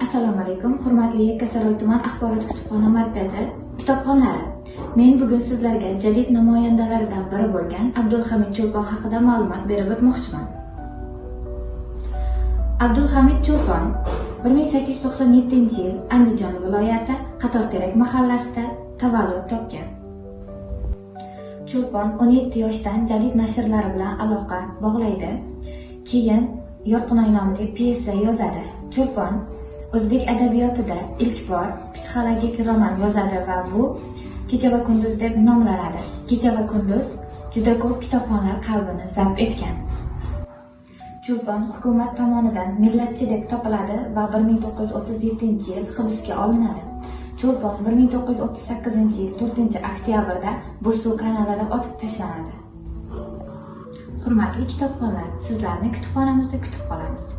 Assalomu alaykum, hurmatli Yakkasaroy tuman axborot kutubxona markazi kitobxonlari. Men bugun sizlarga jadid namoyandalaridan biri bo'lgan Abdulhamid Cho'lpon haqida ma'lumot berib o'tmoqchiman. Abdulhamid Cho'lpon 1897-yil Andijon viloyati Qatorterak mahallasida tavallud topgan. Cho'lpon 17 yoshdan jadid nashrlari bilan aloqa bog'laydi. Keyin Yorqinoy nomli pyesa yozadi. Cho'lpon o'zbek adabiyotida ilk bor psixologik roman yozadi va bu Kecha va kunduz deb nomlanadi. Kecha va kunduz juda ko'p kitobxonlar qalbini zabt etgan. Cho'lpon hukumat tomonidan millatchi deb topiladi va 1937-yil hibsga olinadi. Cho'lpon 1938-yil 4-oktyabrda Bo'zsuv kanalida otib tashlanadi. Hurmatli kitobxonlar, sizlarni kutubxonamizda kutib qolamiz.